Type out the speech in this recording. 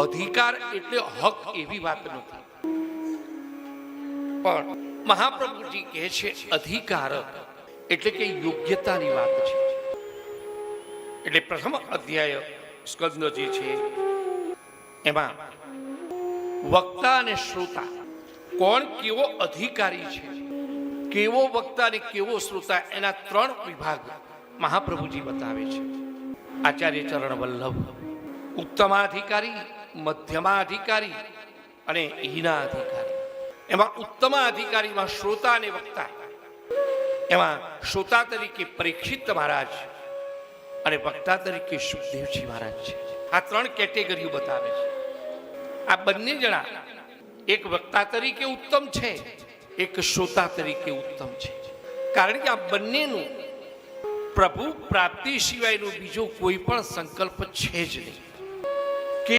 અધિકાર એટલે હક એવી વાત નથી, પણ મહાપ્રભુજી કહે છે અધિકાર એટલે કે યોગ્યતાની વાત છે. એટલે પ્રથમ અધ્યાય સ્કંદ જે છે એમાં વક્તા અને શ્રોતા કોણ કેવો અધિકારી છે, કેવો વક્તા અને કેવો શ્રોતા, એના 3 વિભાગ મહાપ્રભુજી બતાવે છે. આચાર્ય ચરણ વલ્લભ ઉત્તમાધિકારી, મધ્યમાધિકારી અને હીનાધિકારી. એમાં ઉત્તમાધિકારીમાં શ્રોતા અને વક્તા, એમાં શ્રોતા તરીકે પરીક્ષિત મહારાજ અને વક્તા તરીકે સુખદેવજી મહારાજ છે. આ 3 કેટેગરીઓ બતાવે છે. આ બંને જણા એક વક્તા તરીકે ઉત્તમ છે, એક શ્રોતા તરીકે ઉત્તમ છે. કારણ કે આ બંનેનું પ્રભુ પ્રાપ્તિ સિવાયનો બીજો કોઈ પણ સંકલ્પ છે જ નહીં.